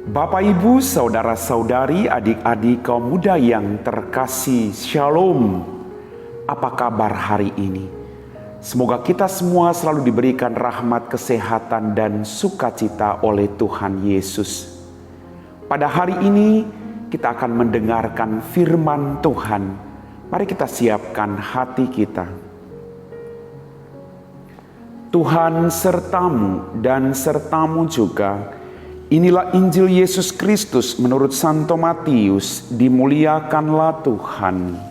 Bapak, Ibu, saudara-saudari, adik-adik kaum muda yang terkasih, Shalom. Apa kabar hari ini? Semoga kita semua selalu diberikan rahmat, kesehatan, dan sukacita oleh Tuhan Yesus. Pada hari ini kita akan mendengarkan firman Tuhan. Mari kita siapkan hati kita. Tuhan sertamu dan sertamu juga. Inilah Injil Yesus Kristus menurut Santo Matius. Dimuliakanlah Tuhan.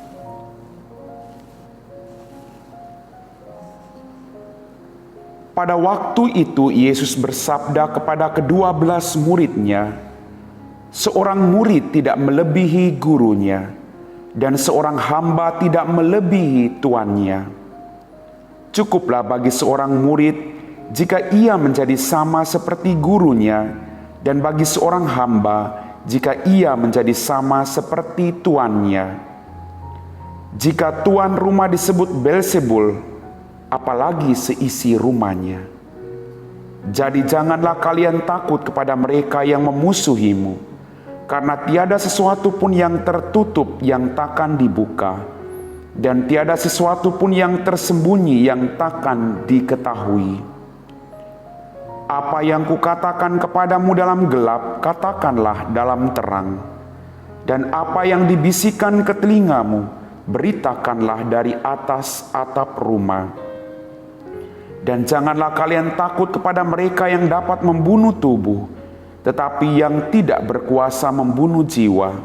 Pada waktu itu Yesus bersabda kepada ke-12 muridnya, "Seorang murid tidak melebihi gurunya, dan seorang hamba tidak melebihi tuannya. Cukuplah bagi seorang murid jika ia menjadi sama seperti gurunya, dan bagi seorang hamba jika ia menjadi sama seperti tuannya. Jika tuan rumah disebut Beelzebul, apalagi seisi rumahnya. Jadi janganlah kalian takut kepada mereka yang memusuhimu, karena tiada sesuatu pun yang tertutup yang takkan dibuka, dan tiada sesuatu pun yang tersembunyi yang takkan diketahui. Apa yang kukatakan kepadamu dalam gelap, katakanlah dalam terang. Dan apa yang dibisikkan ke telingamu, beritakanlah dari atas atap rumah. Dan janganlah kalian takut kepada mereka yang dapat membunuh tubuh, tetapi yang tidak berkuasa membunuh jiwa.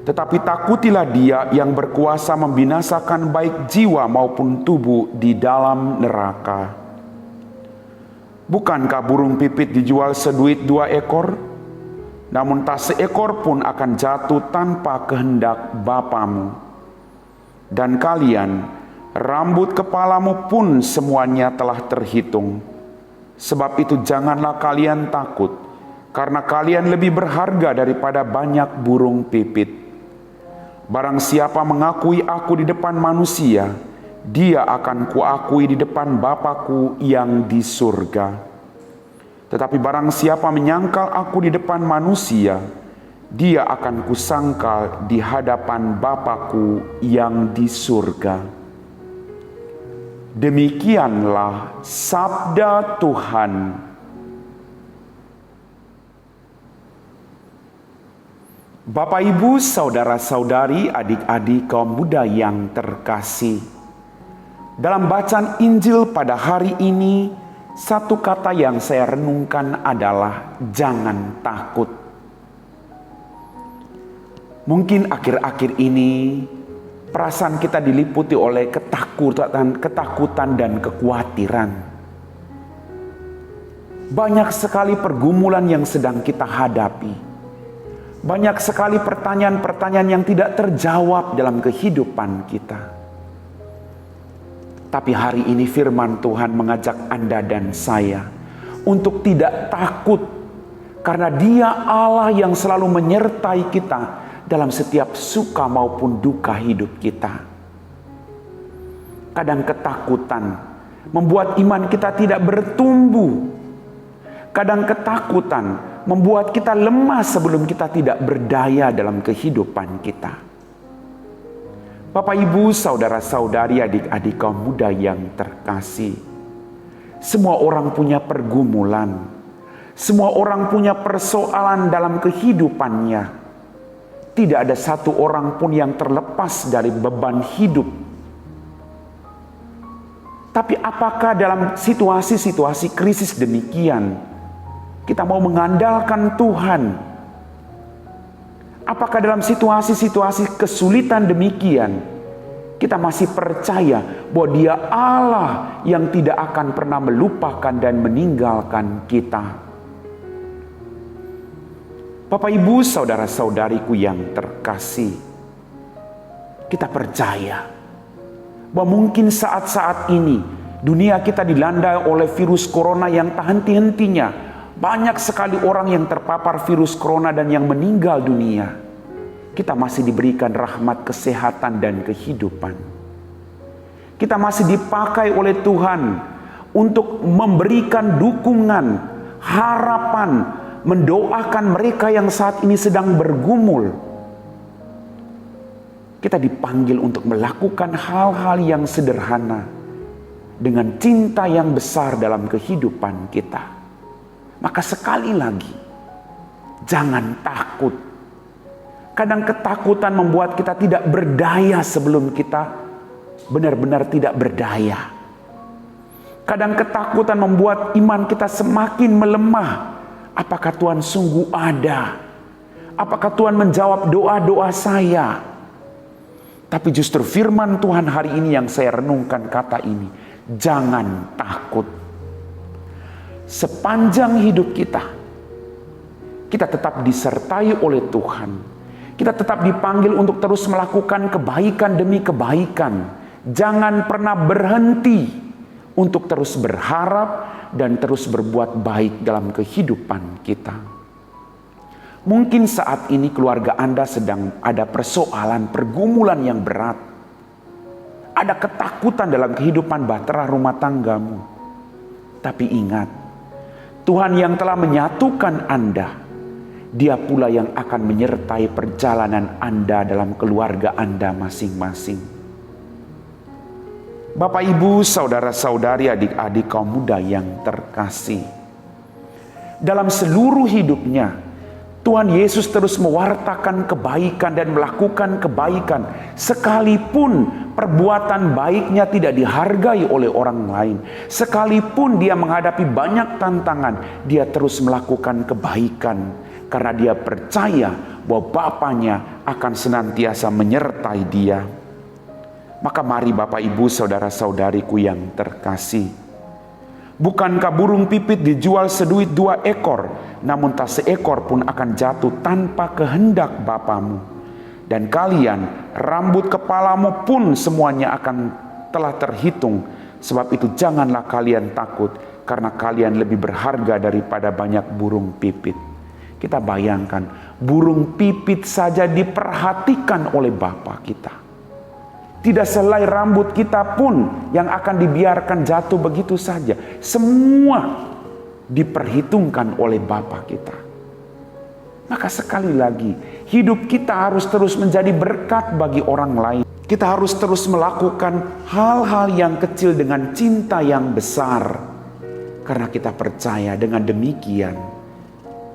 Tetapi takutilah Dia yang berkuasa membinasakan baik jiwa maupun tubuh di dalam neraka. Bukankah burung pipit dijual seduit 2 ekor? Namun tak seekor pun akan jatuh tanpa kehendak Bapamu. Dan kalian, rambut kepalamu pun semuanya telah terhitung. Sebab itu janganlah kalian takut, karena kalian lebih berharga daripada banyak burung pipit. Barang siapa mengakui aku di depan manusia, dia akan kuakui di depan Bapa-Ku yang di surga. Tetapi barang siapa menyangkal aku di depan manusia, dia akan kusangkal di hadapan Bapa-Ku yang di surga." Demikianlah sabda Tuhan. Bapak, Ibu, saudara-saudari, adik-adik kaum muda yang terkasih, dalam bacaan Injil pada hari ini, satu kata yang saya renungkan adalah jangan takut. Mungkin akhir-akhir ini perasaan kita diliputi oleh ketakutan dan kekhawatiran. Banyak sekali pergumulan yang sedang kita hadapi. Banyak sekali pertanyaan-pertanyaan yang tidak terjawab dalam kehidupan kita. Tapi hari ini firman Tuhan mengajak Anda dan saya untuk tidak takut, karena Dia Allah yang selalu menyertai kita dalam setiap suka maupun duka hidup kita. Kadang ketakutan membuat iman kita tidak bertumbuh. Kadang ketakutan membuat kita lemah sebelum kita tidak berdaya dalam kehidupan kita. Bapak, Ibu, saudara-saudari, adik-adik kaum muda yang terkasih, semua orang punya pergumulan. Semua orang punya persoalan dalam kehidupannya. Tidak ada satu orang pun yang terlepas dari beban hidup. Tapi apakah dalam situasi-situasi krisis demikian kita mau mengandalkan Tuhan? Apakah dalam situasi-situasi kesulitan demikian kita masih percaya bahwa Dia Allah yang tidak akan pernah melupakan dan meninggalkan kita? Bapak, Ibu, saudara-saudariku yang terkasih, kita percaya bahwa mungkin saat-saat ini dunia kita dilanda oleh virus corona yang tak henti-hentinya. Banyak sekali orang yang terpapar virus corona dan yang meninggal dunia. Kita masih diberikan rahmat, kesehatan, dan kehidupan. Kita masih dipakai oleh Tuhan untuk memberikan dukungan, harapan, mendoakan mereka yang saat ini sedang bergumul. Kita dipanggil untuk melakukan hal-hal yang sederhana dengan cinta yang besar dalam kehidupan kita. Maka sekali lagi, jangan takut. Kadang ketakutan membuat kita tidak berdaya sebelum kita benar-benar tidak berdaya. Kadang ketakutan membuat iman kita semakin melemah. Apakah Tuhan sungguh ada? Apakah Tuhan menjawab doa-doa saya? Tapi justru firman Tuhan hari ini yang saya renungkan kata ini. Jangan takut. Sepanjang hidup kita tetap disertai oleh Tuhan. Kita tetap dipanggil untuk terus melakukan kebaikan demi kebaikan. Jangan pernah berhenti untuk terus berharap dan terus berbuat baik dalam kehidupan kita. Mungkin saat ini keluarga Anda sedang ada persoalan, pergumulan yang berat. Ada ketakutan dalam kehidupan bahtera rumah tanggamu. Tapi ingat, Tuhan yang telah menyatukan Anda, Dia pula yang akan menyertai perjalanan Anda dalam keluarga Anda masing-masing. Bapak, Ibu, saudara-saudari, adik-adik kaum muda yang terkasih. Dalam seluruh hidupnya, Tuhan Yesus terus mewartakan kebaikan dan melakukan kebaikan. Sekalipun perbuatan baiknya tidak dihargai oleh orang lain. Sekalipun dia menghadapi banyak tantangan, dia terus melakukan kebaikan. Karena dia percaya bahwa Bapanya akan senantiasa menyertai dia. Maka mari Bapak, Ibu, saudara-saudariku yang terkasih. Bukankah burung pipit dijual seduit 2 ekor, namun tak seekor pun akan jatuh tanpa kehendak Bapamu. Dan kalian, rambut kepalamu pun semuanya akan telah terhitung. Sebab itu janganlah kalian takut, karena kalian lebih berharga daripada banyak burung pipit. Kita bayangkan, burung pipit saja diperhatikan oleh Bapa kita. Tidak selai rambut kita pun yang akan dibiarkan jatuh begitu saja. Semua diperhitungkan oleh Bapa kita. Maka sekali lagi, hidup kita harus terus menjadi berkat bagi orang lain. Kita harus terus melakukan hal-hal yang kecil dengan cinta yang besar. Karena kita percaya dengan demikian,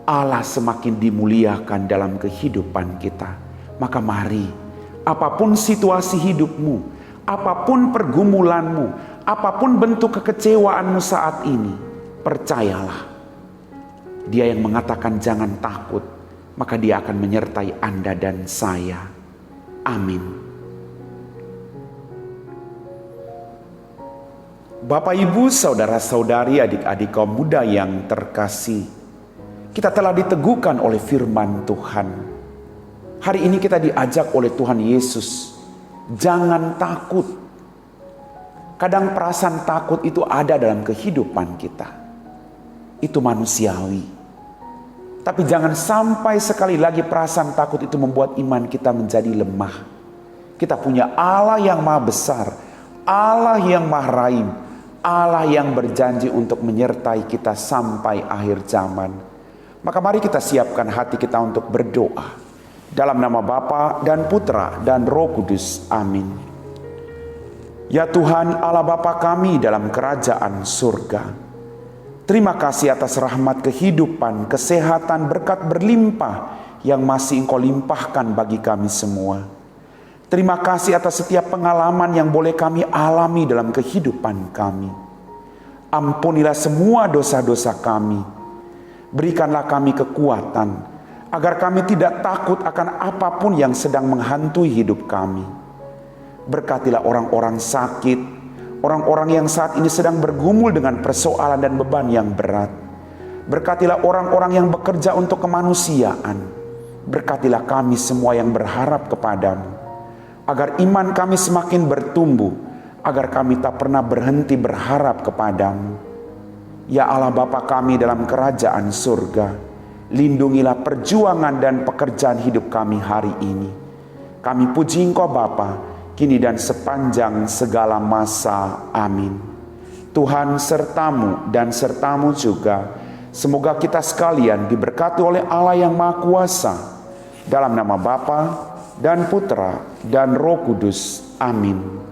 Allah semakin dimuliakan dalam kehidupan kita. Maka mari, apapun situasi hidupmu, apapun pergumulanmu, apapun bentuk kekecewaanmu saat ini, percayalah, Dia yang mengatakan jangan takut, maka Dia akan menyertai Anda dan saya. Amin. Bapak, Ibu, saudara-saudari, adik-adik kaum muda yang terkasih, kita telah diteguhkan oleh firman Tuhan. Hari ini kita diajak oleh Tuhan Yesus, jangan takut. Kadang perasaan takut itu ada dalam kehidupan kita. Itu manusiawi. Tapi jangan sampai sekali lagi perasaan takut itu membuat iman kita menjadi lemah. Kita punya Allah yang maha besar, Allah yang maha rahim, Allah yang berjanji untuk menyertai kita sampai akhir zaman. Maka mari kita siapkan hati kita untuk berdoa. Dalam nama Bapa dan Putra dan Roh Kudus. Amin. Ya Tuhan Allah Bapa kami dalam kerajaan surga, terima kasih atas rahmat kehidupan, kesehatan, berkat berlimpah yang masih Engkau limpahkan bagi kami semua. Terima kasih atas setiap pengalaman yang boleh kami alami dalam kehidupan kami. Ampunilah semua dosa-dosa kami. Berikanlah kami kekuatan agar kami tidak takut akan apapun yang sedang menghantui hidup kami. Berkatilah orang-orang sakit, orang-orang yang saat ini sedang bergumul dengan persoalan dan beban yang berat. Berkatilah orang-orang yang bekerja untuk kemanusiaan. Berkatilah kami semua yang berharap kepadamu, agar iman kami semakin bertumbuh, agar kami tak pernah berhenti berharap kepadamu. Ya Allah Bapa kami dalam kerajaan surga, lindungilah perjuangan dan pekerjaan hidup kami hari ini. Kami puji Engkau Bapa, kini dan sepanjang segala masa. Amin. Tuhan sertamu dan sertamu juga, Semoga kita sekalian diberkati oleh Allah yang Maha Kuasa, dalam nama Bapa dan Putra dan Roh Kudus. Amin.